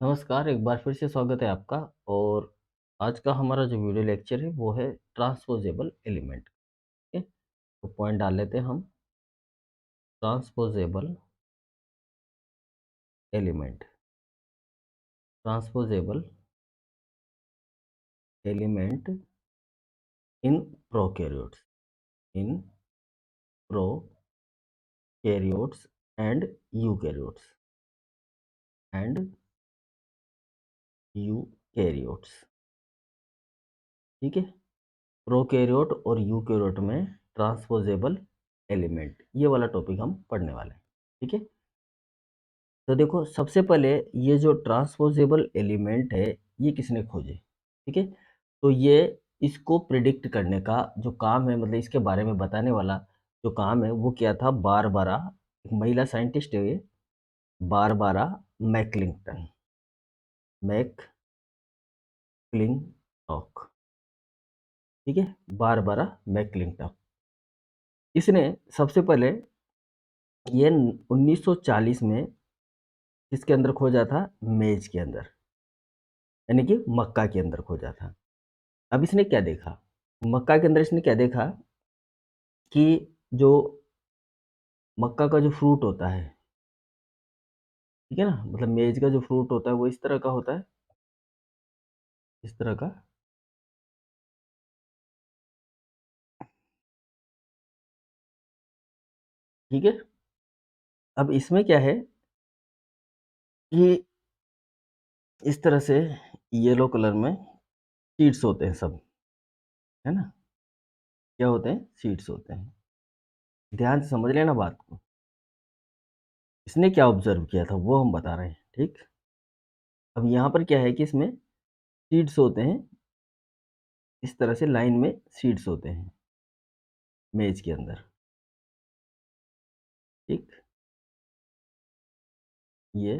नमस्कार, एक बार फिर से स्वागत है आपका। और आज का हमारा जो वीडियो लेक्चर है वो है ट्रांसपोजेबल एलिमेंट। ठीक है, तो पॉइंट डाल लेते हैं हम। Transposable element, transposable element in prokaryotes, in prokaryotes and eukaryotes and eukaryotes. ठीक है, प्रोकैरियोट और यूकैरियोट में ट्रांसपोजेबल एलिमेंट, ये वाला टॉपिक हम पढ़ने वाले हैं। ठीक है, तो देखो सबसे पहले ये जो ट्रांसपोजेबल एलिमेंट है ये किसने खोजे। ठीक है, तो ये इसको प्रिडिक्ट करने का जो काम है, मतलब इसके बारे में बताने वाला जो काम है वो क्या था, बारबारा, एक महिला साइंटिस्ट है ये, बारबारा मैकक्लिंटन, मैकक्लिंटॉक। ठीक है, बारबारा मैकक्लिंटॉक, इसने सबसे पहले ये 1940 में इसके अंदर खोजा था, मेज के अंदर, यानी कि मक्का के अंदर खोजा था। अब इसने क्या देखा, मक्का के अंदर इसने क्या देखा कि जो मक्का का जो फ्रूट होता है, ठीक है ना, मतलब मेज का जो फ्रूट होता है वो इस तरह का होता है, इस तरह का। ठीक है, अब इसमें क्या है कि इस तरह से येलो कलर में सीड्स होते हैं सब, है ना, क्या होते हैं, सीड्स होते हैं। ध्यान से समझ लेना बात को, इसने क्या ऑब्जर्व किया था वो हम बता रहे हैं। ठीक, अब यहाँ पर क्या है कि इसमें सीड्स होते हैं, इस तरह से लाइन में सीड्स होते हैं मेज के अंदर। ठीक, ये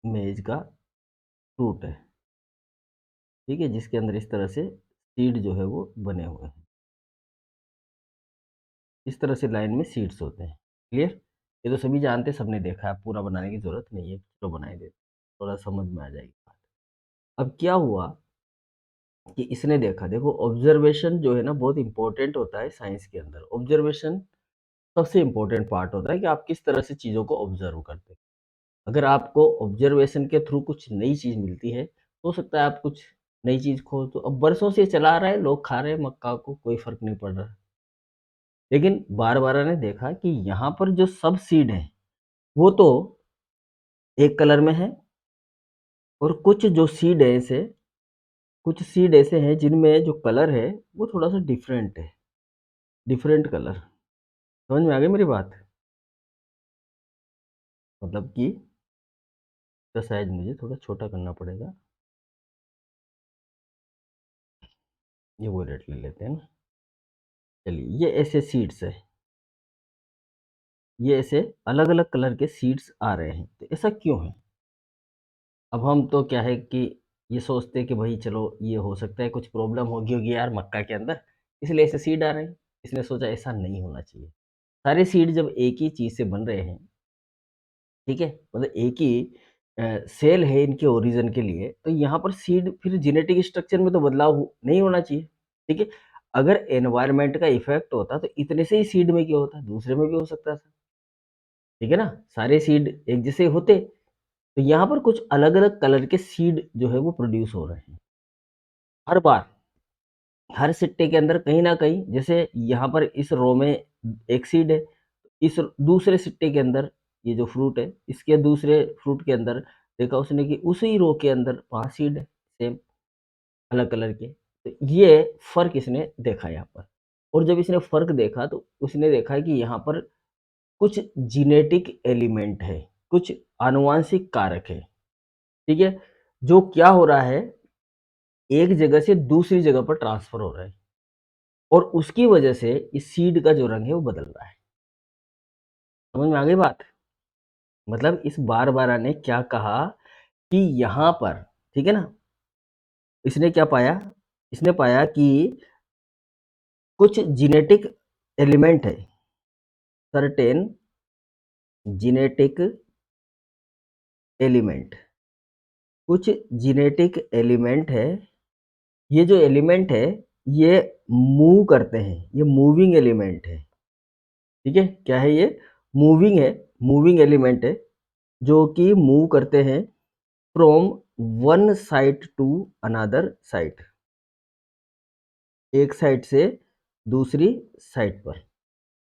मेज का फ्रूट है, ठीक है, जिसके अंदर इस तरह से सीड जो है वो बने हुए हैं, इस तरह से लाइन में सीड्स होते हैं। क्लियर, ये तो सभी जानते हैं, सबने देखा है, पूरा बनाने की जरूरत नहीं है, तो बनाए देते, थोड़ा समझ में आ जाएगी बात। अब क्या हुआ कि इसने देखा, देखो ऑब्जर्वेशन जो है ना बहुत इंपॉर्टेंट होता है साइंस के अंदर। ऑब्जर्वेशन सबसे इंपॉर्टेंट पार्ट होता है कि आप किस तरह से चीज़ों को ऑब्जर्व करते हैं। अगर आपको ऑब्जर्वेशन के थ्रू कुछ नई चीज़ मिलती है, हो सकता है आप कुछ नई चीज़ खोज दो। अब बरसों से चला आ रहा है, लोग खा रहे हैं मक्का को, कोई फर्क नहीं पड़ रहा। लेकिन बारबारा ने देखा कि यहाँ पर जो सब सीड है वो तो एक कलर में है, और कुछ जो सीड है ऐसे, कुछ सीड ऐसे हैं जिनमें जो कलर है वो थोड़ा सा डिफरेंट है, डिफरेंट कलर। समझ में आ गई मेरी बात, मतलब कि इसका साइज मुझे थोड़ा छोटा करना पड़ेगा, ये वो रेट ले लेते हैं ना। चलिए, ये ऐसे सीड्स है, ये ऐसे अलग अलग कलर के सीड्स आ रहे हैं, तो ऐसा क्यों है। अब हम तो क्या है कि ये सोचते हैं कि भाई चलो ये हो सकता है कुछ प्रॉब्लम होगी होगी यार मक्का के अंदर, इसलिए ऐसे सीड आ रहे हैं। इसने सोचा ऐसा नहीं होना चाहिए। सारे सीड जब एक ही चीज़ से बन रहे हैं, ठीक है, मतलब एक ही सेल है इनके ओरिजिन के लिए, तो यहाँ पर सीड फिर जेनेटिक स्ट्रक्चर में तो बदलाव नहीं होना चाहिए। ठीक है, अगर एनवायरनमेंट का इफेक्ट होता तो इतने से ही सीड में क्यों होता, दूसरे में भी हो सकता था। ठीक है ना, सारे सीड एक जैसे होते, तो यहाँ पर कुछ अलग अलग कलर के सीड जो है वो प्रोड्यूस हो रहे हैं हर बार, हर सिट्टे के अंदर कहीं ना कहीं। जैसे यहाँ पर इस रो में एक सीड है, इस दूसरे सिट्टे के अंदर ये जो फ्रूट है, इसके दूसरे फ्रूट के अंदर देखा उसने कि उसी रो के अंदर 5 सीड है, सेम अलग कलर के। तो ये फर्क इसने देखा यहाँ पर। और जब इसने फर्क देखा तो उसने देखा कि यहाँ पर कुछ जीनेटिक एलिमेंट है, कुछ आनुवांशिक कारक है। ठीक है, जो क्या हो रहा है, एक जगह से दूसरी जगह पर ट्रांसफर हो रहा है, और उसकी वजह से इस सीड का जो रंग है वो बदल रहा है। समझ में आ गई बात, मतलब इस बारबारा ने क्या कहा कि यहाँ पर, ठीक है ना, इसने क्या पाया, इसने पाया कि कुछ जीनेटिक एलिमेंट है, सर्टेन जीनेटिक एलिमेंट, कुछ जेनेटिक एलिमेंट है, ये जो एलिमेंट है ये मूव करते हैं, ये मूविंग एलिमेंट है। ठीक है, क्या है ये? मूविंग है, मूविंग एलिमेंट है जो कि मूव करते हैं from one side to another side, एक साइड से दूसरी साइड पर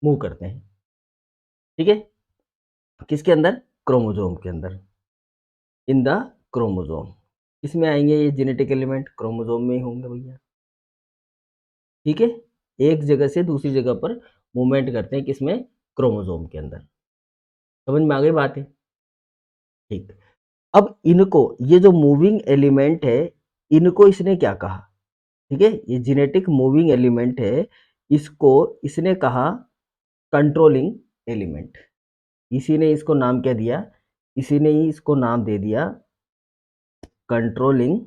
मूव करते हैं। ठीक है, किसके अंदर? क्रोमोसोम के अंदर, इन द क्रोमोसोम। किसमें आएंगे ये जेनेटिक एलिमेंट? क्रोमोसोम में ही होंगे भैया। ठीक है, एक जगह से दूसरी जगह पर मूवमेंट करते हैं, किसमें? क्रोमोसोम के अंदर। समझ में आ गई बात है? ठीक, अब इनको, ये जो मूविंग एलिमेंट है, इनको इसने क्या कहा? ठीक है, ये जेनेटिक मूविंग एलिमेंट है, इसको इसने कहा कंट्रोलिंग एलिमेंट। इसी ने इसको नाम क्या दिया? इसी ने ही इसको नाम दे दिया कंट्रोलिंग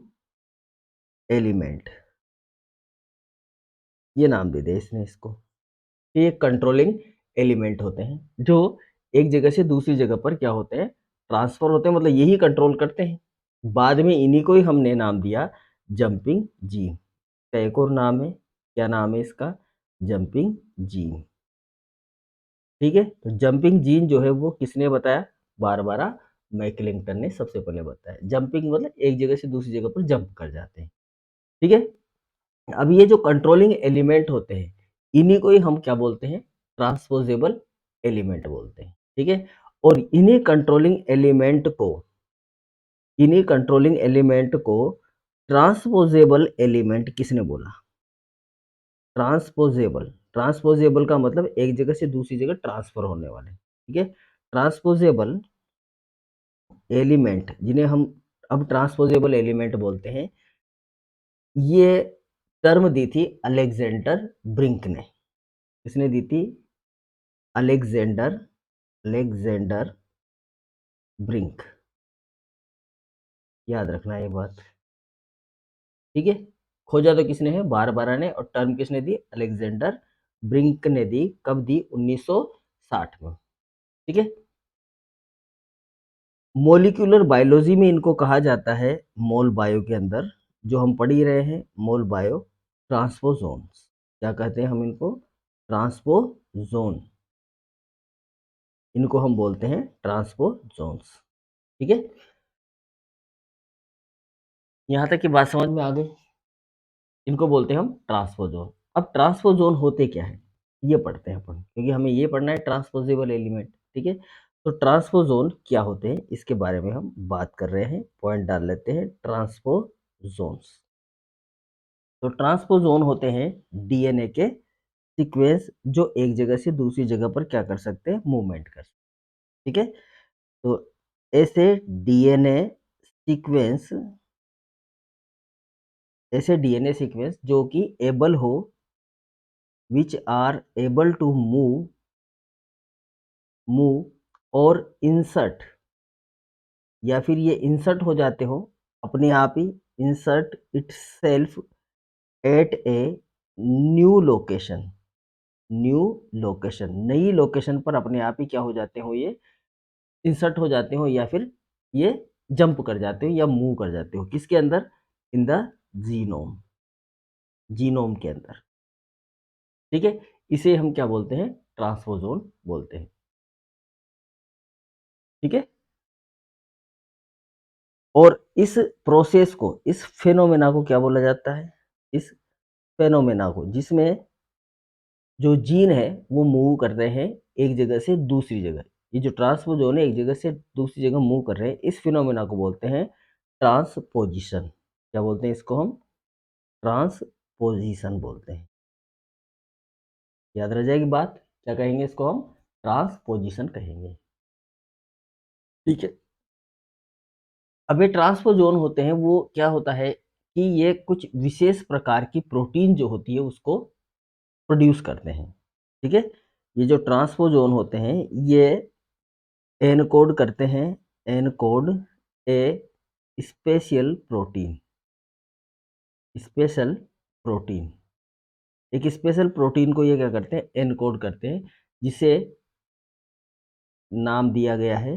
एलिमेंट, ये नाम दे दिया इसने इसको। ये कंट्रोलिंग एलिमेंट होते हैं जो एक जगह से दूसरी जगह पर क्या होते हैं? ट्रांसफर होते हैं, मतलब यही कंट्रोल करते हैं। बाद में इन्हीं को ही हमने नाम दिया जंपिंग जीन। का एक और नाम है, क्या नाम है इसका? Jumping gene. ठीक है, तो जंपिंग जीन जो है वो किसने बताया? बारबरा मैकलिंगटन ने सबसे पहले बताया। जंपिंग मतलब एक जगह से दूसरी जगह पर जंप कर जाते हैं। ठीक है, अब ये जो कंट्रोलिंग एलिमेंट होते हैं, इन्हीं को ही हम क्या बोलते हैं? ट्रांसपोजेबल एलिमेंट बोलते हैं। ठीक है, और इन्हीं कंट्रोलिंग एलिमेंट को ट्रांसपोजेबल एलिमेंट किसने बोला? ट्रांसपोजेबल, ट्रांसपोजेबल का मतलब एक जगह से दूसरी जगह ट्रांसफर होने वाले। ठीक है, ट्रांसपोजेबल एलिमेंट जिन्हें हम अब ट्रांसपोजेबल एलिमेंट बोलते हैं, ये टर्म दी थी अलेक्जेंडर ब्रिंक ने। किसने दी थी? अलेक्जेंडर ब्रिंक, याद रखना ये बात। ठीक है, खोजा तो किसने है? बारबरा ने, और टर्म किसने दी? अलेक्जेंडर ब्रिंक ने दी। कब दी? 1960 में। ठीक है, मोलिक्यूलर बायोलॉजी में इनको कहा जाता है, मोल बायो के अंदर जो हम पढ़ ही रहे हैं, मोल बायो, ट्रांसपोजोन्स। क्या कहते हैं हम इनको? ट्रांसपोजोन। इनको हम बोलते हैं ट्रांसपोजोन्स। ठीक है, यहाँ तक की बात समझ में आ गई? इनको बोलते हैं हम ट्रांसपोजोन। अब ट्रांसपोजोन होते क्या है ये पढ़ते हैं अपन, क्योंकि हमें ये पढ़ना है ट्रांसपोजेबल एलिमेंट। ठीक है, तो ट्रांसपोजोन क्या होते हैं इसके बारे में हम बात कर रहे हैं, पॉइंट डाल लेते हैं। ट्रांसपोजोन्स, तो ट्रांसपोजोन होते हैं डीएनए के सीक्वेंस जो एक जगह से दूसरी जगह पर क्या कर सकते हैं? मूवमेंट कर सकते हैं। ठीक है, तो ऐसे डीएनए सीक्वेंस, जो कि एबल हो, which are able to move और इंसर्ट, या फिर ये इंसर्ट हो जाते हो अपने आप ही, insert itself at a new location, नई लोकेशन पर अपने आप ही क्या हो जाते हो? ये इंसर्ट हो जाते हो, या फिर ये जंप कर जाते हो या मूव कर जाते हो। किसके अंदर? इन द जीनोम, जीनोम के अंदर। ठीक है, इसे हम क्या बोलते हैं? ट्रांसपोजोन बोलते हैं। ठीक है, और इस प्रोसेस को, इस फेनोमेना को क्या बोला जाता है? इस फेनोमेना को, जिसमें जो जीन है वो मूव कर रहे हैं एक जगह से दूसरी जगह, ये जो ट्रांसपोजोन है एक जगह से दूसरी जगह मूव कर रहे हैं, इस फिनोमेना को बोलते हैं ट्रांसपोजिशन। क्या बोलते हैं इसको हम? ट्रांसपोजिशन बोलते हैं। याद रह जाएगी बात, क्या कहेंगे इसको हम? ट्रांसपोजिशन कहेंगे। ठीक है, अब ये ट्रांसपोजोन होते हैं, वो क्या होता है कि ये कुछ विशेष प्रकार की प्रोटीन जो होती है उसको प्रोड्यूस करते हैं। ठीक है, ये जो ट्रांसपोजोन होते हैं ये एनकोड करते हैं, एनकोड ए स्पेशल प्रोटीन, स्पेशल प्रोटीन, एक स्पेशल प्रोटीन को ये क्या करते हैं? एनकोड करते हैं, जिसे नाम दिया गया है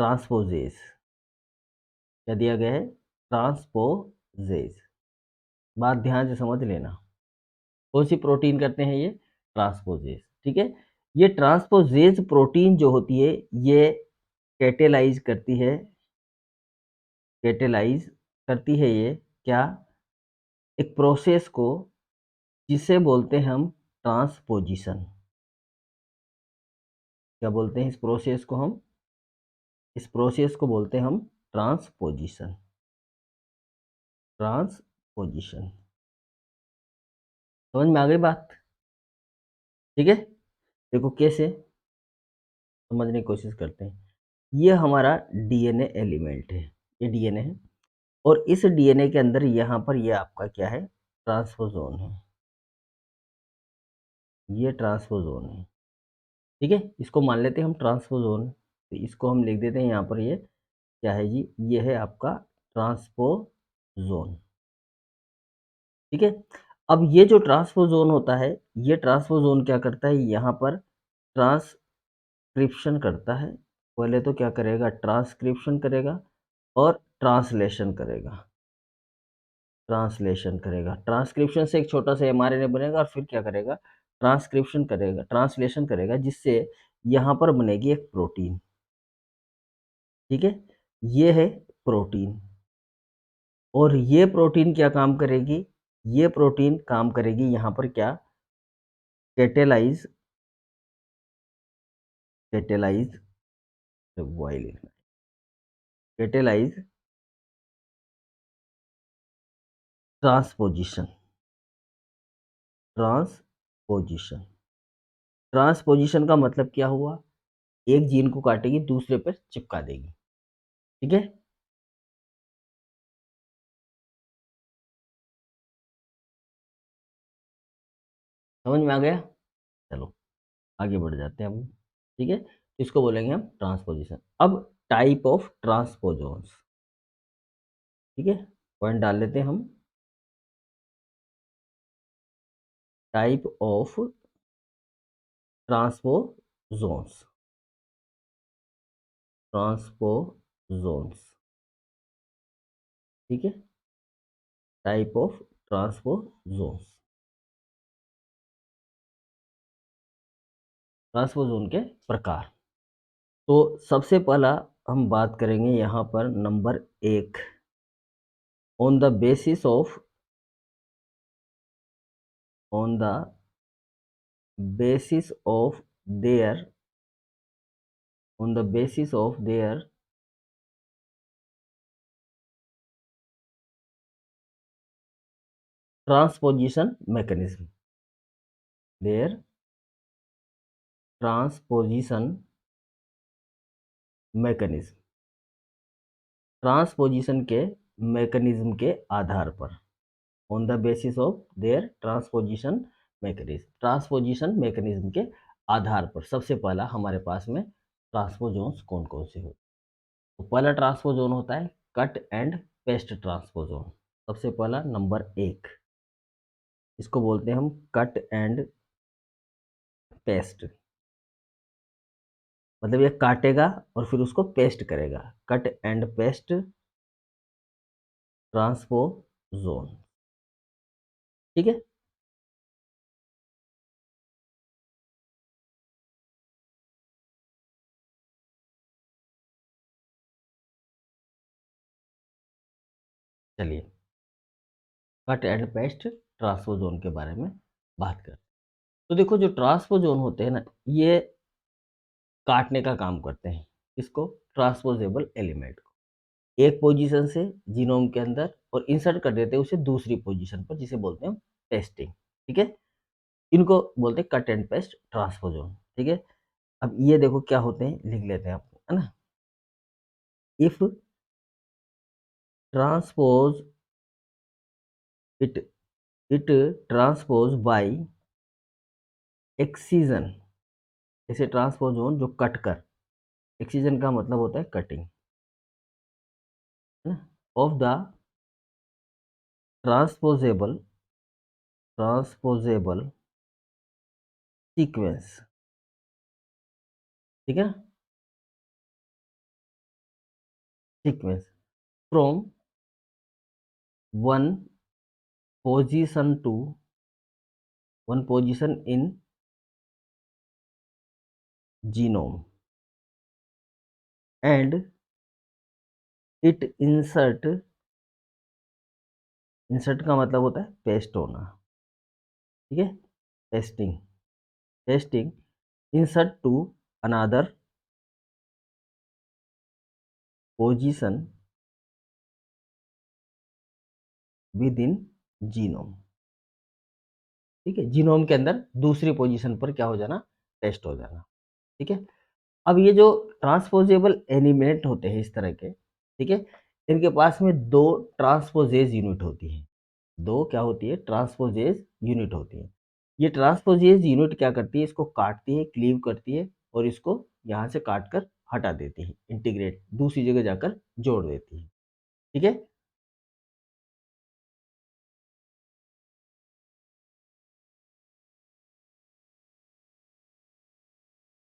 ट्रांसपोजेज, क्या दिया गया है? ट्रांसपोजेज। बात ध्यान से समझ लेना, कौन सी प्रोटीन करते हैं ये? ट्रांसपोजेज, ठीक है। ये ट्रांसपोजेज प्रोटीन जो होती है ये कैटेलाइज करती है, कैटेलाइज करती है ये क्या? एक प्रोसेस को, जिसे बोलते हैं हम ट्रांसपोजिशन। क्या बोलते हैं इस प्रोसेस को हम? इस प्रोसेस को बोलते हैं हम ट्रांसपोजिशन, ट्रांसपोजिशन। समझ में आ गई बात? ठीक है, देखो कैसे समझने की कोशिश करते हैं। ये हमारा डीएनए एलिमेंट है, ये डीएनए है, और इस डीएनए के अंदर यहाँ पर ये आपका क्या है? ट्रांसपोजोन है, ये ट्रांसपोजोन है, ठीक है। इसको मान लेते हैं हम ट्रांसपोजोन, तो इसको हम लिख देते हैं यहाँ पर, ये क्या है जी? ये है आपका ट्रांसपोजोन, ठीक है। अब ये जो ट्रांसपोजोन होता है, ये ट्रांसपोजोन क्या करता है? यहाँ पर ट्रांसक्रिप्शन करता है। पहले तो क्या करेगा? ट्रांसक्रिप्शन करेगा और ट्रांसलेशन करेगा, ट्रांसलेशन करेगा। ट्रांसक्रिप्शन से एक छोटा सा एमआरएनए बनेगा और फिर क्या करेगा? ट्रांसक्रिप्शन करेगा, ट्रांसलेशन करेगा, जिससे यहाँ पर बनेगी एक प्रोटीन, ठीक है। ये है प्रोटीन, और ये प्रोटीन क्या काम करेगी? ये प्रोटीन काम करेगी यहाँ पर क्या? कैटेलाइज, कैटेलाइज, वाई लिखना, कैटेलाइज ट्रांसपोजिशन, ट्रांसपोजिशन। ट्रांसपोजिशन का मतलब क्या हुआ? एक जीन को काटेगी, दूसरे पर चिपका देगी, ठीक है। समझ में आ गया? चलो आगे बढ़ जाते हैं हम, ठीक है। इसको बोलेंगे हम ट्रांसपोजिशन। अब टाइप ऑफ ट्रांसपोजोन्स, ठीक है, पॉइंट डाल लेते हैं हम। टाइप ऑफ ट्रांसपोजोन्स, ट्रांसपोजोन्स, ठीक है। टाइप ऑफ ट्रांसपोजोन्स, ट्रांसपोजोन के प्रकार। तो सबसे पहला हम बात करेंगे यहाँ पर number 1, on the basis of, on the basis of their, on the basis of their transposition mechanism, their transposition mechanism, transposition के मैकेनिज्म के आधार पर, on the basis of their transposition mechanism, transposition mechanism के आधार पर सबसे पहला हमारे पास में transposons कौन कौन से होते हैं। तो पहला ट्रांसपोजोन होता है कट एंड पेस्ट ट्रांसपोजोन। सबसे पहला नंबर 1, इसको बोलते हैं हम कट एंड पेस्ट, मतलब ये काटेगा और फिर उसको पेस्ट करेगा, कट एंड पेस्ट ट्रांसपोजोन, ठीक है। चलिए कट एंड पेस्ट ट्रांसपोजोन के बारे में बात करें। तो देखो जो ट्रांसपोजोन होते हैं ना, ये काटने का काम करते हैं, इसको ट्रांसपोजेबल एलिमेंट को एक पोजीशन से जीनोम के अंदर और इंसर्ट कर देते हैं उसे दूसरी पोजीशन पर, जिसे बोलते हैं पेस्टिंग, ठीक है। इनको बोलते हैं कट एंड पेस्ट ट्रांसपोजोन, ठीक है। अब ये देखो क्या होते हैं, लिख लेते हैं आपको, है ना। If transpose, it it transpose bye excision, जैसे ट्रांसपोजोन जो कट कर, एक्सीजन का मतलब होता है कटिंग, है ना, of the transposable, transposable sequence, ठीक है। Sequence from one position to one position in genome and it insert का मतलब होता है पेस्ट होना, ठीक है, pasting, pasting insert to another position within genome, ठीक है, जीनोम के अंदर दूसरी पोजीशन पर क्या हो जाना, पेस्ट हो जाना, ठीक है। अब ये जो ट्रांसपोजेबल एलिमेंट होते हैं इस तरह के, ठीक है, इनके पास में दो ट्रांसपोजेज यूनिट होती है, दो क्या होती है, ट्रांसपोजेज यूनिट होती है। ये ट्रांसपोजेज यूनिट क्या करती है, इसको काटती है, क्लीव करती है और इसको यहाँ से काट कर हटा देती है, इंटीग्रेट दूसरी जगह जाकर जोड़ देती है, ठीक है।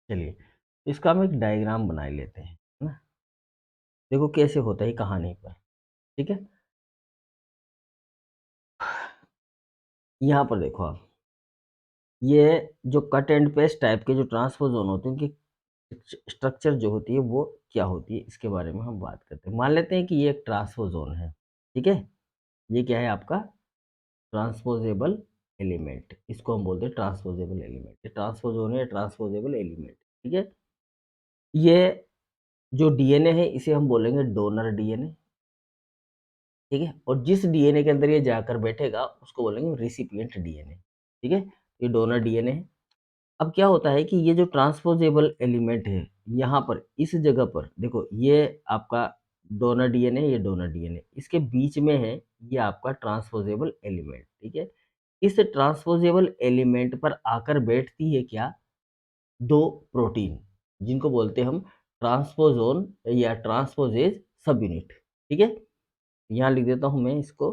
चलिए इसका हम एक डायग्राम बना लेते हैं, है ना, देखो कैसे होता है कहानी पर, ठीक है। यहाँ पर देखो आप, ये जो कट एंड पेस्ट टाइप के जो ट्रांसपोजोन होते हैं उनकी स्ट्रक्चर जो होती है वो क्या होती है, इसके बारे में हम बात करते हैं। मान लेते हैं कि ये एक ट्रांसपोजोन है, ठीक है, ये क्या है आपका ट्रांसपोजेबल एलिमेंट, इसको हम बोलते हैं ट्रांसपोजेबल एलिमेंट, ये ट्रांसपोजोन है, ट्रांसपोजेबल एलिमेंट, ठीक है। ये जो डीएनए है इसे हम बोलेंगे डोनर डीएनए, ठीक है, और जिस डीएनए के अंदर ये जाकर बैठेगा उसको बोलेंगे रिसिपिएंट डीएनए, ठीक है, ये डोनर डीएनए है। अब क्या होता है कि ये जो ट्रांसपोजेबल एलिमेंट है यहाँ पर इस जगह पर देखो, ये आपका डोनर डीएनए, ये डोनर डीएनए, इसके बीच में है ये आपका ट्रांसपोजेबल एलिमेंट, ठीक है। इस ट्रांसपोजेबल एलिमेंट पर आकर बैठती है क्या, दो प्रोटीन जिनको बोलते हैं हम ट्रांसपोजोन या ट्रांसपोजेज सब यूनिट, ठीक है। यहाँ लिख देता हूँ मैं इसको,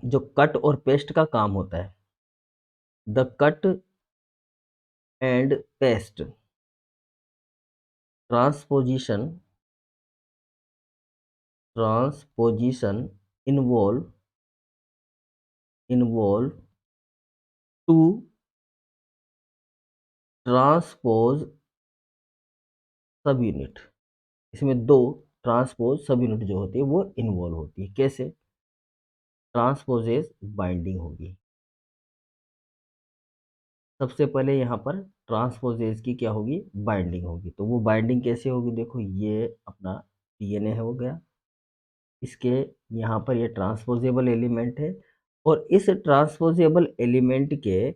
जो कट और पेस्ट का काम होता है, the cut and paste transposition transposition involve two transpose subunit, इसमें दो ट्रांसपोज सब यूनिट जो होती है वो इन्वॉल्व होती है, कैसे, ट्रांसपोजेज बाइंडिंग होगी, सबसे पहले यहाँ पर ट्रांसपोजेज की क्या होगी, बाइंडिंग होगी। तो वो बाइंडिंग कैसे होगी, देखो ये अपना डीएनए है हो गया, इसके यहाँ पर ये ट्रांसपोजेबल एलिमेंट है और इस ट्रांसपोजेबल एलिमेंट के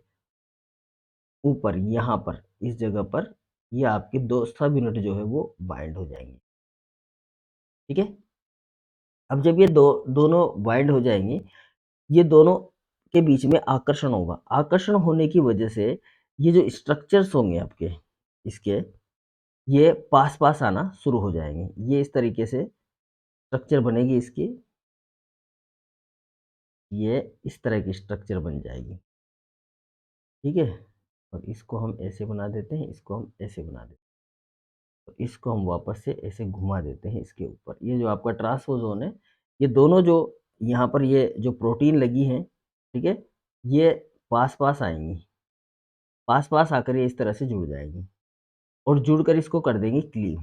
ऊपर यहाँ पर इस जगह पर ये आपके दो सब यूनिट जो है वो बाइंड हो जाएंगे, ठीक है। अब जब ये दोनों बाइंड हो जाएंगे, ये दोनों के बीच में आकर्षण होगा, आकर्षण होने की वजह से ये जो स्ट्रक्चर्स होंगे आपके इसके, ये पास पास आना शुरू हो जाएंगे, ये इस तरीके से स्ट्रक्चर बनेगी इसकी, ये इस तरह की स्ट्रक्चर बन जाएगी, ठीक है। और इसको हम ऐसे बना देते हैं, इसको हम ऐसे बना देते हैं, तो इसको हम वापस से ऐसे घुमा देते हैं इसके ऊपर। ये जो आपका ट्रांसपोजोन है, ये दोनों जो यहाँ पर ये जो प्रोटीन लगी हैं, ठीक है, ये पास पास आएंगी, पास पास आकर ये इस तरह से जुड़ जाएंगी और जुड़कर इसको कर देंगे क्लीव,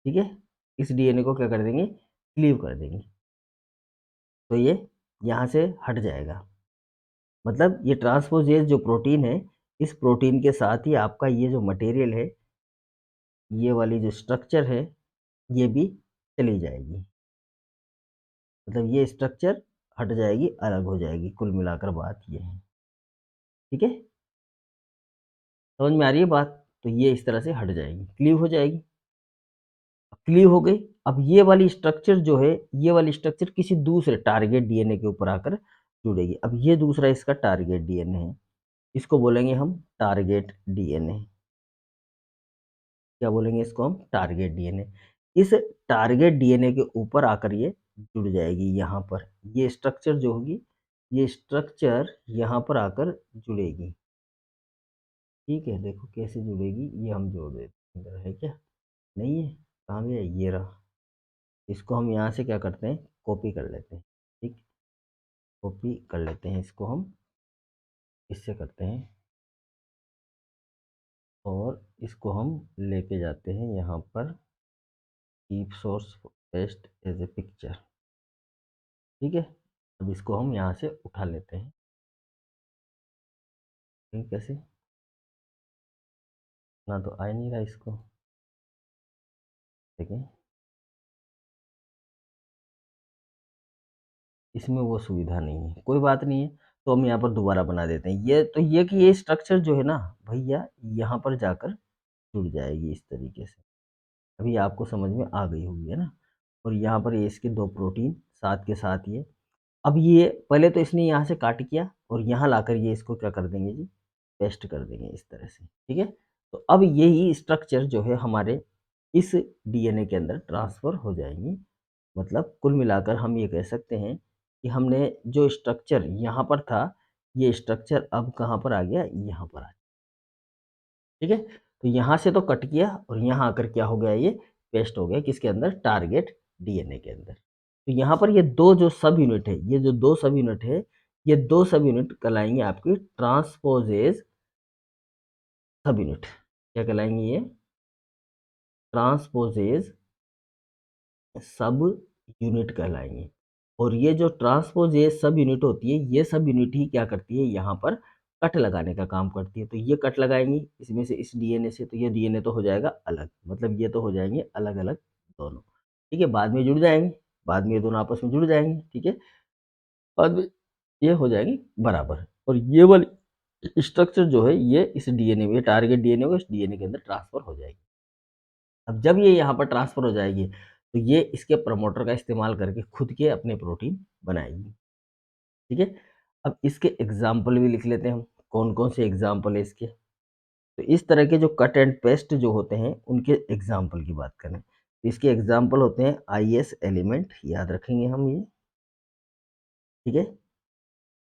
ठीक है, इस डीएनए को क्या कर देंगे, क्लीव कर देंगे, तो ये यहाँ से हट जाएगा। मतलब ये ट्रांसपोजेज जो प्रोटीन है, इस प्रोटीन के साथ ही आपका ये जो मटेरियल है, ये वाली जो स्ट्रक्चर है, ये भी चली जाएगी, मतलब ये स्ट्रक्चर हट जाएगी, अलग हो जाएगी, कुल मिलाकर बात ये है, ठीक है, समझ में आ रही है बात। तो ये इस तरह से हट जाएगी, क्लीव हो जाएगी, क्लीव हो गई। अब ये वाली स्ट्रक्चर जो है, ये वाली स्ट्रक्चर किसी दूसरे टारगेट डीएनए के ऊपर आकर जुड़ेगी। अब ये दूसरा इसका टारगेट डीएनए है, इसको बोलेंगे हम टारगेट डीएनए, क्या बोलेंगे इसको हम, टारगेट डीएनए। इस टारगेट डीएनए के ऊपर आकर ये जुड़ जाएगी, यहाँ पर ये स्ट्रक्चर जो होगी, ये स्ट्रक्चर यहाँ पर आकर जुड़ेगी, ठीक है। देखो कैसे जुड़ेगी, ये हम जोड़ देते हैं, अंदर है क्या, नहीं है, कहाँ गया, ये रहा। इसको हम यहाँ से क्या करते हैं, कॉपी कर लेते हैं। ठीक, कॉपी कर लेते हैं इसको हम, इससे करते हैं, और इसको हम लेके जाते हैं यहाँ पर, keep source paste as a picture. ठीक है, अब इसको हम यहाँ से उठा लेते हैं। ठीक, कैसे, ना तो आ ही नहीं रहा इसको, ठीक है, इसमें वो सुविधा नहीं है, कोई बात नहीं है। तो हम यहाँ पर दोबारा बना देते हैं ये, तो ये कि ये स्ट्रक्चर जो है ना भैया, यहाँ पर जाकर जुड़ जाएगी इस तरीके से। अभी आपको समझ में आ गई होगी, है ना। और यहाँ पर ये इसके दो प्रोटीन साथ के साथ ये, अब ये पहले तो इसने यहाँ से काट किया, और यहाँ लाकर ये इसको क्या कर देंगे जी, पेस्ट कर देंगे इस तरह से। ठीक है, तो अब यही स्ट्रक्चर जो है हमारे इस डीएनए के अंदर ट्रांसफ़र हो जाएंगी। मतलब कुल मिलाकर हम ये कह सकते हैं कि हमने जो स्ट्रक्चर यहाँ पर था, ये स्ट्रक्चर अब कहाँ पर आ गया, यहाँ पर आ गया। ठीक है, तो यहाँ से तो कट किया, और यहाँ आकर क्या हो गया, ये पेस्ट हो गया किसके अंदर, टारगेट डीएनए के अंदर। तो यहाँ पर ये दो जो सब यूनिट है, ये जो दो सब यूनिट है, ये दो सब यूनिट कहलाएंगे आपकी ट्रांसपोजेज सब यूनिट। क्या कहलाएंगे ये, ट्रांसपोजेज सब यूनिट कहलाएंगे। और ये जो ट्रांसपोजेज सब यूनिट होती है, ये सब यूनिट ही क्या करती है, यहाँ पर कट लगाने का काम करती है। तो ये कट लगाएंगी इसमें से, इस डीएनए से, तो ये डीएनए तो हो जाएगा अलग, मतलब ये तो हो जाएंगे अलग अलग दोनों। ठीक है, बाद में जुड़ जाएंगे, बाद में ये दोनों आपस में जुड़ जाएंगे। ठीक है, बाद में ये हो जाएंगी बराबर, और ये वाली स्ट्रक्चर जो है ये इस डीएनए में, टारगेट डीएनए को इस डीएनए के अंदर ट्रांसफर हो जाएगी। अब जब ये यहाँ पर ट्रांसफर हो जाएगी, तो ये इसके प्रमोटर का इस्तेमाल करके खुद के अपने प्रोटीन बनाएगी। ठीक है, अब इसके एग्जाम्पल भी लिख लेते हैं हम, कौन कौन से एग्जाम्पल है इसके। तो इस तरह के जो कट एंड पेस्ट जो होते हैं, उनके एग्जाम्पल की बात करें, तो इसके एग्जाम्पल होते हैं आईएस एलिमेंट, याद रखेंगे हम ये। ठीक है,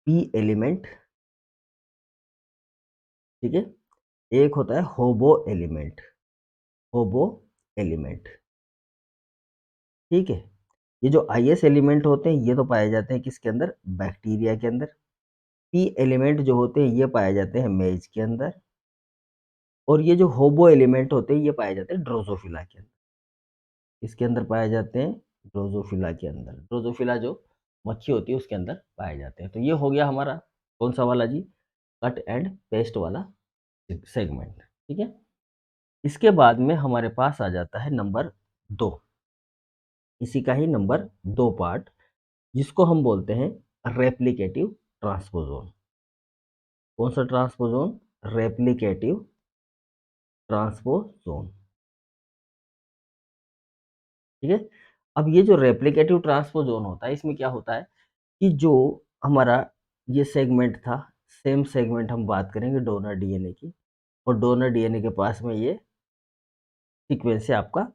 पी एलिमेंट, ठीक है, एक होता है होबो एलिमेंट, होबो एलिमेंट। ठीक है, ये जो आईएस एलिमेंट होते हैं, ये तो पाए जाते हैं किसके अंदर, बैक्टीरिया के अंदर। पी एलिमेंट जो होते हैं, ये पाए जाते हैं मेज के अंदर। और ये जो होबो एलिमेंट होते हैं, ये पाए जाते हैं ड्रोजोफिला के अंदर। इसके अंदर पाए जाते हैं ड्रोजोफिला के अंदर, ड्रोजोफिला जो मक्खी होती है उसके अंदर पाए जाते हैं। तो ये हो गया हमारा कौन सा वाला जी, कट एंड पेस्ट वाला सेगमेंट। ठीक है, इसके बाद में हमारे पास आ जाता है नंबर 2, इसी का ही नंबर 2 पार्ट, जिसको हम बोलते हैं रेप्लिकेटिव ट्रांसपोजोन। कौन सा ट्रांसपोजोन, रेप्लिकेटिव ट्रांसपोजोन। ठीक है, अब ये जो रेप्लिकेटिव ट्रांसपोजोन होता है, इसमें क्या होता है कि जो हमारा ये सेगमेंट था, सेम सेगमेंट हम बात करेंगे डोनर डीएनए की, और डोनर डीएनए के पास में ये सीक्वेंस है आपका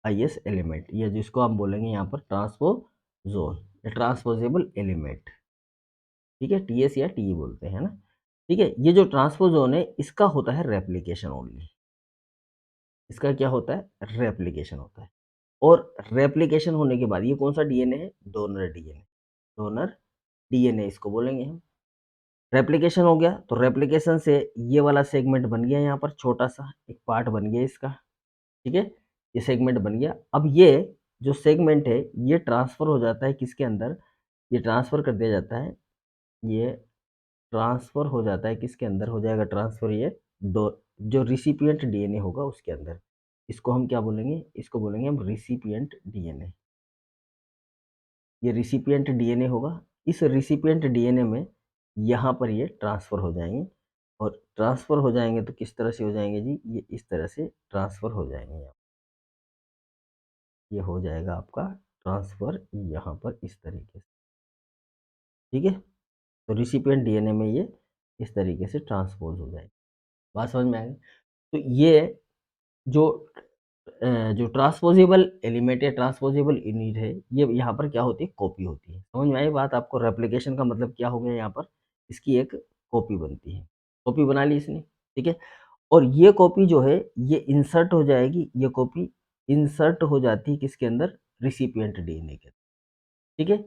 आईएस एलिमेंट, ये जिसको हम बोलेंगे यहाँ पर ट्रांसपोजोन या ट्रांसपोजेबल एलिमेंट। ठीक है, टीएस या टी बोलते हैं ना। ठीक है, ये जो ट्रांसपोजोन है, इसका होता है रेप्लिकेशन ओनली, इसका क्या होता है, रेप्लिकेशन होता है। और रेप्लिकेशन होने के बाद ये कौन सा डीएनए है, डोनर डीएनए, डोनर डीएनए इसको बोलेंगे हम। रेप्लिकेशन हो गया, तो रेप्लिकेशन से ये वाला सेगमेंट बन गया, यहाँ पर छोटा सा एक पार्ट बन गया इसका। ठीक है, ये सेगमेंट बन गया। अब ये जो सेगमेंट है, ये ट्रांसफर हो जाता है किसके अंदर, ये ट्रांसफर कर दिया जाता है, ये ट्रांसफर हो जाता है किसके अंदर, हो जाएगा ट्रांसफर ये दो, जो रिसिपिएंट डीएनए होगा उसके अंदर। इसको हम क्या बोलेंगे, इसको बोलेंगे हम रिसिपिएंट डीएनए। ये रिसिपिएंट डीएनए होगा, इस रिसिपिएंट डीएनए में यहाँ पर ये ट्रांसफ़र हो जाएंगे, और ट्रांसफ़र हो जाएंगे तो किस तरह से हो जाएंगे जी, ये इस तरह से ट्रांसफ़र हो जाएंगे। ये हो जाएगा आपका ट्रांसफ़र यहाँ पर इस तरीके से। ठीक है, तो रिसिपिएंट डीएनए में ये इस तरीके से ट्रांसपोज हो जाएगी। बात समझ में आ गई। तो ये जो जो ट्रांसपोजेबल एलिमेंट या ट्रांसपोजेबल यूनिट है, ये यहाँ पर क्या होती है, कॉपी होती है। समझ में आई बात आपको, रेप्लिकेशन का मतलब क्या हो गया, यहाँ पर इसकी एक कॉपी बनती है, कॉपी बना ली इसने। ठीक है, और ये कॉपी जो है, ये इंसर्ट हो जाएगी, ये कॉपी इंसर्ट हो जाती है किसके अंदर, रिसिपिएंट डीएनए के, ठीक है।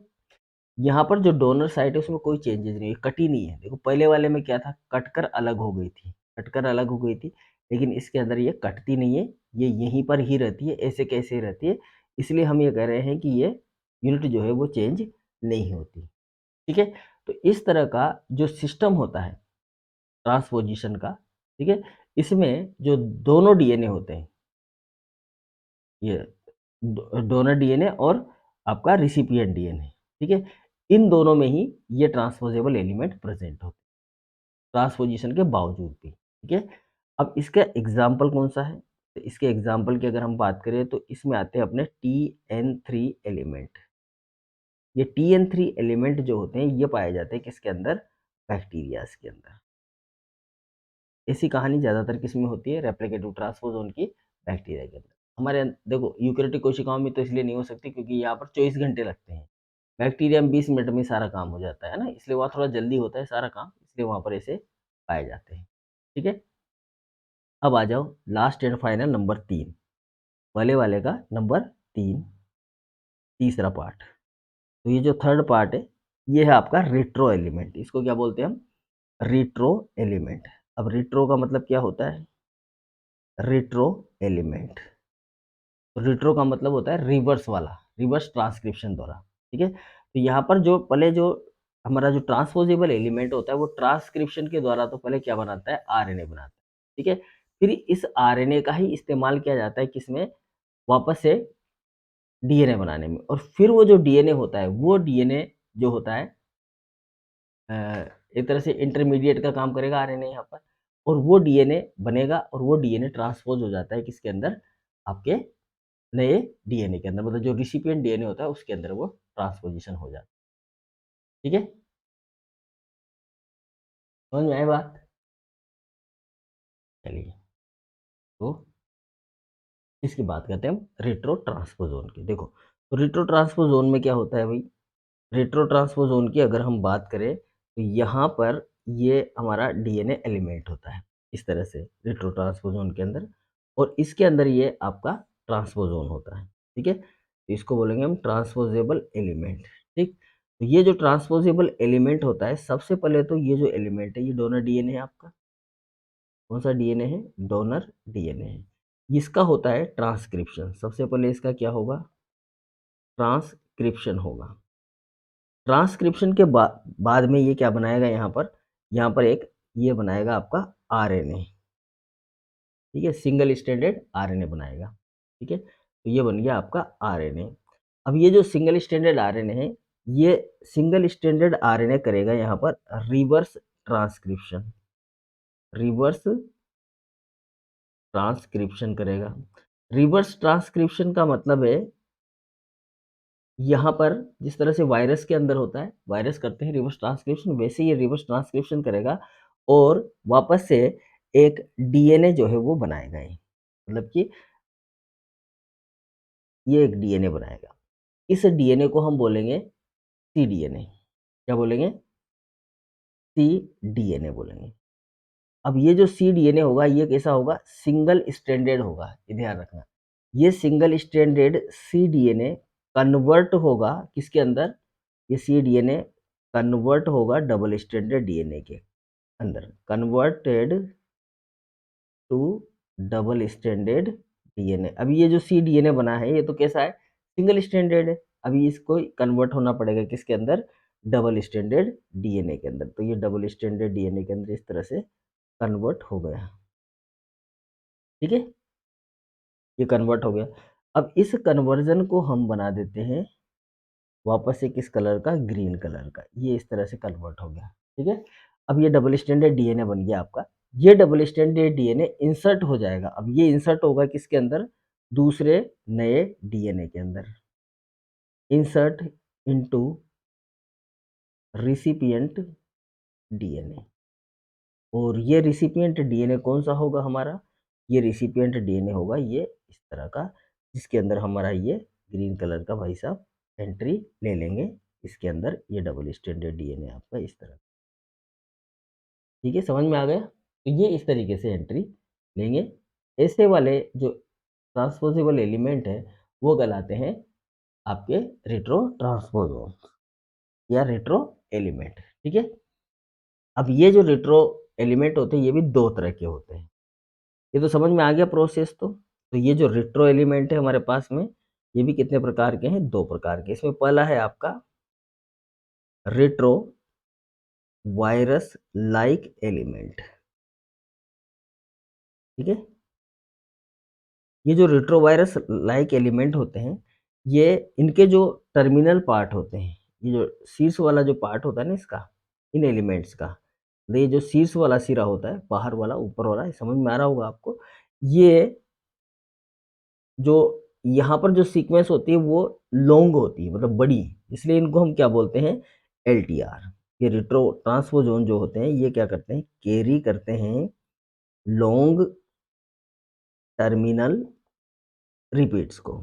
यहाँ पर जो डोनर साइट है उसमें कोई चेंजेस नहीं है, कटी नहीं है। देखो पहले वाले में क्या था, कटकर अलग हो गई थी, कटकर अलग हो गई थी, लेकिन इसके अंदर ये कटती नहीं है, ये यहीं पर ही रहती है, ऐसे कैसे रहती है। इसलिए हम ये कह रहे हैं कि ये यूनिट जो है वो चेंज नहीं होती, ठीक है। तो इस तरह का जो सिस्टम होता है ट्रांसपोजिशन का, ठीक है, इसमें जो दोनों डीएनए होते हैं, ये डोनर डीएनए और आपका रिसिपिएंट डीएनए, ठीक है, इन दोनों में ही ये ट्रांसपोजेबल एलिमेंट प्रेजेंट होते हैं, ट्रांसपोजिशन के बावजूद भी, ठीक है। अब इसका एग्जाम्पल कौन सा है, तो इसके एग्जाम्पल की अगर हम बात करें तो इसमें आते हैं अपने TN3 एलिमेंट। ये TN3 एलिमेंट जो होते हैं ये पाए जाते हैं किसके अंदर, बैक्टीरियाज के अंदर। ऐसी कहानी ज़्यादातर किसमें होती है, रेप्लिकेटिव ट्रांसपोज़ोन की, बैक्टीरिया के अंदर। देखो यूकेरियोटिक कोशिकाओं में तो इसलिए नहीं हो सकती क्योंकि यहाँ पर 24 घंटे लगते हैं। बैक्टीरिया में 20 मिनट में सारा काम हो जाता है ना, इसलिए वहाँ थोड़ा जल्दी होता है सारा काम, इसलिए वहाँ पर ऐसे पाए जाते हैं, ठीक है। अब आ जाओ लास्ट एंड फाइनल नंबर 3, पहले वाले का नंबर 3, तीसरा पार्ट। तो ये जो थर्ड पार्ट है ये है आपका रिट्रो एलिमेंट, इसको क्या बोलते हैं हम, रिट्रो एलिमेंट। अब रिट्रो का मतलब क्या होता है, रिट्रो एलिमेंट, तो रिट्रो का मतलब होता है रिवर्स वाला, रिवर्स ट्रांसक्रिप्शन द्वारा, ठीक है। तो यहाँ पर जो पहले जो हमारा जो ट्रांसपोजेबल एलिमेंट होता है वो ट्रांसक्रिप्शन के द्वारा तो पहले क्या बनाता है, आरएनए बनाता है, ठीक है। फिर इस आरएनए का ही इस्तेमाल किया जाता है किसमें, वापस से डीएनए बनाने में। और फिर वो जो डीएनए होता है वो डीएनए जो होता है अ, एक तरह से इंटरमीडिएट का काम करेगा आरएनए यहाँ पर, और वो डीएनए बनेगा और वो डीएनए ट्रांसपोज हो जाता है किसके अंदर, आपके नए डीएनए के अंदर, मतलब जो रिसिपिएंट डीएनए होता है उसके अंदर वो ट्रांसपोजिशन हो जाता है, ठीक है। समझ में आए बात, चलिए तो इसकी बात करते हैं हम रेट्रो ट्रांसपोजोन की। देखो तो रेट्रो ट्रांसपोजोन में क्या होता है भाई, रेट्रो ट्रांसपोजोन की अगर हम बात करें तो यहाँ पर ये हमारा डीएनए एलिमेंट होता है इस तरह से रेट्रो ट्रांसपोजोन के अंदर, और इसके अंदर ये आपका ट्रांसपोजोन होता है, ठीक है। तो इसको बोलेंगे हम ट्रांसपोजेबल एलिमेंट, ठीक। तो ये जो ट्रांसपोजेबल एलिमेंट होता है, सबसे पहले तो ये जो एलिमेंट है ये डोनर डीएनए है आपका, कौन सा डीएनए है, डोनर डीएनए है। इसका होता है ट्रांसक्रिप्शन, सबसे पहले इसका क्या होगा, ट्रांसक्रिप्शन होगा। ट्रांसक्रिप्शन के बाद में ये क्या बनाएगा, यहाँ पर एक ये बनाएगा आपका आरएनए, ठीक है, सिंगल स्ट्रैंडेड आरएनए बनाएगा, ठीक है। तो ये बन गया आपका आरएनए। अब ये जो सिंगल स्ट्रैंडेड आरएनए है, ये सिंगल स्ट्रैंडेड आरएनए करेगा यहाँ पर रिवर्स ट्रांसक्रिप्शन, रिवर्स ट्रांसक्रिप्शन करेगा। रिवर्स ट्रांसक्रिप्शन का मतलब है यहाँ पर जिस तरह से वायरस के अंदर होता है, वायरस करते हैं रिवर्स ट्रांसक्रिप्शन, वैसे ये रिवर्स ट्रांसक्रिप्शन करेगा और वापस से एक डीएनए जो है वो बनाएगा ये, मतलब कि ये एक डीएनए बनाएगा। इस डीएनए को हम बोलेंगे सीडीएनए, क्या बोलेंगे, सीडीएनए बोलेंगे। अब ये जो सीडीएनए होगा ये कैसा होगा, सिंगल स्ट्रैंडेड होगा, ये ध्यान रखना। ये सिंगल स्ट्रैंडेड सीडीएनए कन्वर्ट होगा किसके अंदर, ये सीडीएनए कन्वर्ट होगा डबल स्ट्रैंडेड डीएनए के अंदर, converted to double stranded DNA. अभी ये जो सीडीएनए बना है ये तो कैसा है, सिंगल स्ट्रैंडेड है। अभी इसको कन्वर्ट होना पड़ेगा किसके अंदर, डबल स्ट्रैंडेड डीएनए के अंदर। तो ये डबल स्ट्रैंडेड डीएनए के अंदर इस तरह से कन्वर्ट हो गया, ठीक है, ये कन्वर्ट हो गया। अब इस कन्वर्जन को हम बना देते हैं वापस से किस कलर का, ग्रीन कलर का, ये इस तरह से कन्वर्ट हो गया, ठीक है। अब ये डबल स्टैंडर्ड डीएनए बन गया आपका। ये डबल स्टैंडर्ड डीएनए इंसर्ट हो जाएगा, अब ये इंसर्ट होगा किसके अंदर, दूसरे नए डीएनए के अंदर, इंसर्ट इनटू रिसिपिएंट डीएनए। और ये रिसिपिएंट डीएनए कौन सा होगा हमारा, ये रिसिपिएंट डीएनए होगा ये इस तरह का, जिसके अंदर हमारा ये ग्रीन कलर का भाई साहब एंट्री ले लेंगे इसके अंदर, ये डबल स्टैंडर्ड डीएनए आपका इस तरह, ठीक है, समझ में आ गया। तो ये इस तरीके से एंट्री लेंगे। ऐसे वाले जो ट्रांसपोजेबल एलिमेंट है वो कहलाते हैं आपके रेट्रो ट्रांसपोजोन या रेट्रो एलिमेंट। ठीक है, अब ये जो रेट्रो एलिमेंट होते हैं ये भी दो तरह के होते हैं। ये तो समझ में आ गया प्रोसेस। तो ये जो रेट्रो एलिमेंट है हमारे पास में, ये भी कितने प्रकार के हैं? दो प्रकार के। इसमें पहला है आपका रेट्रो वायरस लाइक एलिमेंट। ठीक है, ये जो रेट्रोवायरस लाइक एलिमेंट होते हैं, ये इनके जो टर्मिनल पार्ट होते हैं, ये जो शीर्ष वाला जो पार्ट होता है ना इसका, इन एलिमेंट्स का, तो ये जो शीर्ष वाला सिरा होता है, बाहर वाला ऊपर वाला, ये समझ में आ रहा होगा आपको। ये जो यहाँ पर जो सीक्वेंस होती है वो लॉन्ग होती है, मतलब बड़ी, इसलिए इनको हम क्या बोलते हैं? एलटीआर। ये रेट्रो ट्रांसपोजोन जो होते हैं ये क्या करते हैं? कैरी करते हैं लॉन्ग टर्मिनल रिपीट्स को,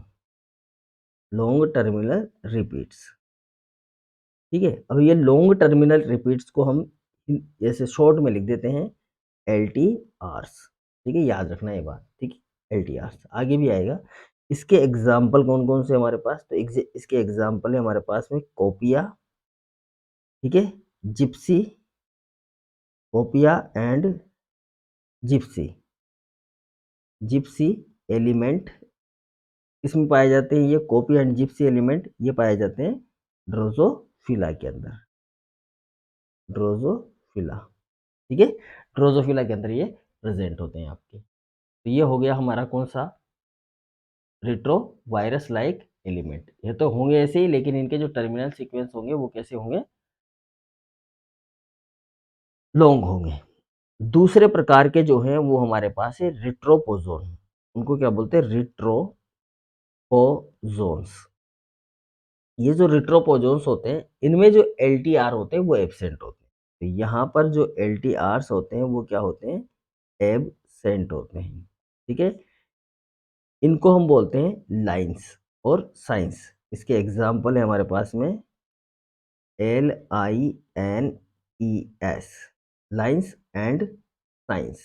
लॉन्ग टर्मिनल रिपीट्स। ठीक है, अब ये लॉन्ग टर्मिनल रिपीट्स को हम जैसे शॉर्ट में लिख देते हैं एल टी आर्स। ठीक है, याद रखना ये बात। ठीक है, एल टी आर्स आगे भी आएगा। इसके एग्जाम्पल कौन कौन से हमारे पास? तो इसके एग्जाम्पल है हमारे पास में कोपिया, ठीक है, gypsy, copia and gypsy. Gypsy element इसमें पाए जाते हैं, ये कोपिया एंड जिप्सी एलिमेंट ये पाए जाते हैं ड्रोजोफिला के अंदर, ड्रोजोफिला। ठीक है, ड्रोजोफिला के अंदर ये प्रेजेंट होते हैं आपके। तो ये हो गया हमारा कौन सा? Retro virus like element. ये तो होंगे ऐसे ही, लेकिन इनके जो टर्मिनल सीक्वेंस होंगे वो कैसे होंगे? लॉन्ग होंगे। दूसरे प्रकार के जो हैं वो हमारे पास है रिट्रोपोजोन। उनको क्या बोलते हैं? रिट्रोपोजोन्स। ये जो रिट्रोपोजोन्स होते हैं इनमें जो एलटीआर होते हैं वो एब्सेंट होते हैं। तो यहाँ पर जो एलटीआर्स होते हैं वो क्या होते हैं? एबसेंट होते हैं। ठीक है, इनको हम बोलते हैं लाइंस और साइंस। इसके एग्जाम्पल है हमारे पास में LINES, लाइंस एंड साइंस।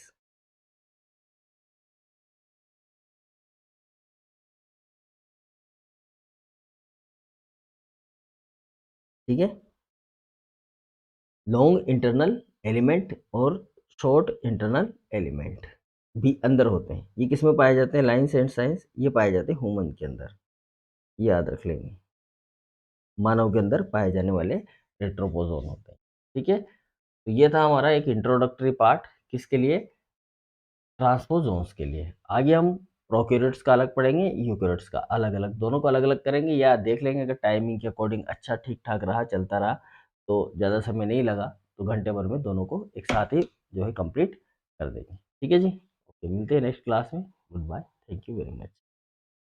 ठीक है, लॉन्ग इंटरनल एलिमेंट और शॉर्ट इंटरनल एलिमेंट भी अंदर होते हैं। ये किस में पाए जाते हैं? लाइंस एंड साइंस ये पाए जाते हैं ह्यूमन के अंदर। याद रख लेंगे, मानव के अंदर पाए जाने वाले रेट्रोपोजोन होते हैं। ठीक है, तो ये था हमारा एक इंट्रोडक्टरी पार्ट, किसके लिए? ट्रांसपोजोन्स के लिए। आगे हम प्रोकैरियोट्स का अलग पढ़ेंगे, यूकैरियोट्स का अलग अलग, दोनों को अलग अलग करेंगे, या देख लेंगे अगर टाइमिंग के अकॉर्डिंग अच्छा ठीक ठाक रहा, चलता रहा, तो ज़्यादा समय नहीं लगा तो घंटे भर में दोनों को एक साथ ही जो है कंप्लीट कर देंगे। ठीक है जी, ओके, मिलते हैं नेक्स्ट क्लास में। Goodbye, thank you very much.